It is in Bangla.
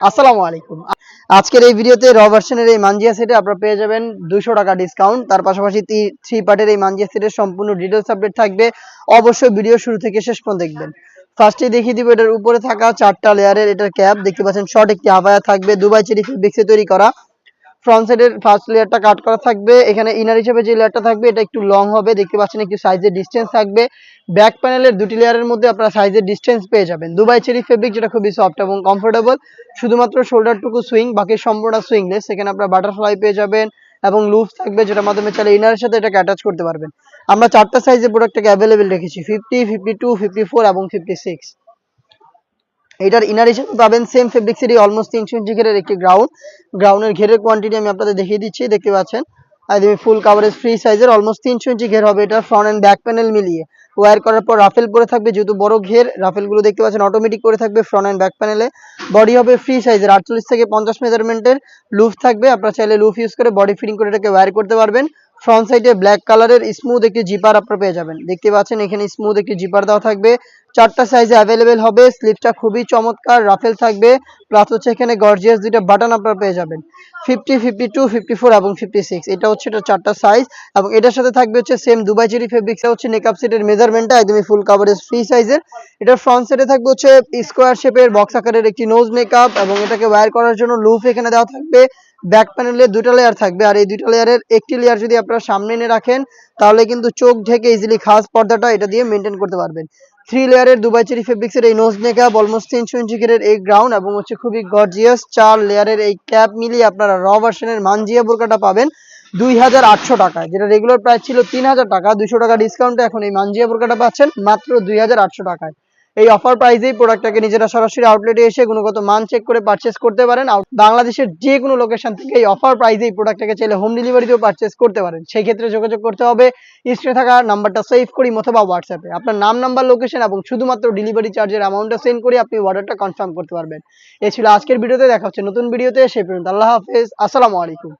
আসসালামু আলাইকুম। আজকের এই ভিডিওতে র ভার্সনের এই মানজিয়া সেটে আপনারা পেয়ে যাবেন 200 টাকা ডিসকাউন্ট। তার পাশাপাশি 3 পার্টের এই মানজিয়া সেটের সম্পূর্ণ ডিটেইলস আপডেট থাকবে। অবশ্যই ভিডিও শুরু থেকে শেষ পর্যন্ত দেখবেন। ফার্স্টে দেখিয়ে দিব এটার উপরে থাকা 4টা লেয়ারের এটার ক্যাপ দেখতে পাচ্ছেন, শর্ট একটি আবায়া থাকবে দুবাই চেরি ফেব্রিক্সে তৈরি করা। ফ্রন্ট সাইডের ফার্স্ট লেয়ারটা কাট করা থাকবে। এখানে ইনার হিসেবে যে লেয়ারটা থাকবে এটা একটু লং হবে, দেখতে পাচ্ছেন একটু সাইজের ডিসটেন্স থাকবে। ব্যাক প্যানেলের দুটি লেয়ারের মধ্যে আপনারা সাইজের ডিসটেন্স পেয়ে যাবেন। দুবাই চেরি ফেব্রিক যেটা খুবই সফট এবং কমফোর্টেবল, শুধুমাত্র শোল্ডারটুকু সুইং, বাকি সম্পূর্ণ সুইংলেস। এখানে আপনারা বাটারফ্লাই পেয়ে যাবেন এবং লুপ থাকবে যেটার মাধ্যমে চাইলে ইনারের সাথে এটাকে অ্যাটাচ করতে পারবেন। আমরা 4টা সাইজের প্রোডাক্টটাকে অ্যাভেলেবেল রেখেছি, 50, 52, 54 এবং 56। এটার ইনার হিসেবে পাবেন সেম ফেব্রিক্সেরই অলমোস্ট 300 ইঞ্চি ঘেরের একটি গ্রাউন্ডের ঘেরের কোয়ান্টিটি আমি আপনাদের দেখিয়ে দিচ্ছি, দেখতে পাচ্ছেন একদম ফুল কাভারেজ ফ্রি সাইজের অলমোস্ট 300 ইঞ্চি ঘের হবে। এটা ফ্রন্ট এন্ড ব্যাক প্যানেল মিলিয়ে ওয়্যার করার পর রাফেল পরে থাকবে, যেহেতু বড় ঘের রাফেলগুলো দেখতে পাচ্ছেন অটোমেটিক করে থাকবে ফ্রন্ট এন্ড ব্যাক প্যানেলে। বডি হবে ফ্রি সাইজের 48 থেকে 50 মেজারমেন্টের লুফ থাকবে, আপনারা চাইলে লুফ ইউজ করে বডি ফিটিং করে এটাকে ওয়্যার করতে পারবেন। ফ্রন্ট সাইডে ব্ল্যাক কালারের স্মুথ একটি জিপার আপনারা পেয়ে যাবেন, দেখতে পাচ্ছেন এখানে স্মুথ একটি জিপার দেওয়া থাকবে। 4টা সাইজে অ্যাভেলেবেল হবে। স্লিপটা খুবই চমৎকার, রাফেল থাকবে, প্লাস হচ্ছে এখানে গর্জিয়াস দুইটা বাটন আপনারা পেয়ে যাবেন। 50, 52, 54 এবং 56 এটা হচ্ছে এটা 4টা সাইজ। এবং এটার সাথে থাকবে হচ্ছে সেম দুবাই চেরি ফেব্রিক্স হচ্ছে নেকআপ সেটের মেজারমেন্টটা একদমই ফুল কাভারেজ ফ্রি সাইজের। এটার ফ্রন্ট সাইডে থাকবে হচ্ছে স্কোয়ার শেপের বক্স আকারের একটি নোজ নেকআপ এবং এটাকে ওয়্যার করার জন্য লুফ এখানে দেওয়া থাকবে। ব্যাক প্যানেলে দুটো লেয়ার থাকবে, আর এই দুটো লেয়ারের একটি লেয়ার যদি আপনারা সামনে এনে রাখেন তাহলে কিন্তু চোখ ঢেকে ইজিলি খাস পর্দাটা এটা দিয়ে মেনটেন করতে পারবেন। 3 লেয়ারের দুবাই চেরি ফেব্রিক্সের এই নোজ নেকআপ অলমোস্ট 300 ইঞ্চি ঘেরের এই গ্রাউন্ড এবং হচ্ছে খুবই গর্জিয়াস 4 লেয়ারের এই ক্যাপ মিলিয়ে আপনারা র ভার্সনের মানজিয়া বোরকাটা পাবেন 2800 টাকায়, যেটা রেগুলার প্রাইস ছিল 3000 টাকা। 200 টাকা ডিসকাউন্টে এখন এই মানজিয়া বোরকাটা পাচ্ছেন মাত্র 2800 টাকায়। এই অফার প্রাইসেই প্রোডাক্টটাকে নিজেরা সরাসরি আউটলেটে এসে গুণগত মান চেক করে পারচেস করতে পারেন। বাংলাদেশের যে কোনো লোকেশন থেকে এই অফার প্রাইসেই প্রোডাক্টটাকে চাইলে হোম ডেলিভারিতেও পারচেস করতে পারেন। সেই ক্ষেত্রে যোগাযোগ করতে হবে স্ক্রিনে থাকা নাম্বারটা সেভ করি অথবা হোয়াটসঅ্যাপে আপনার নাম, নাম্বার, লোকেশন এবং শুধুমাত্র ডেলিভারি চার্জের অ্যামাউন্টটা সেন্ড করে আপনি অর্ডারটা কনফার্ম করতে পারবেন। এই ছিল আজকের ভিডিওতে, দেখা হচ্ছে নতুন ভিডিওতে, সেই পর্যন্ত আল্লাহ হাফেজ, আসসালামু আলাইকুম।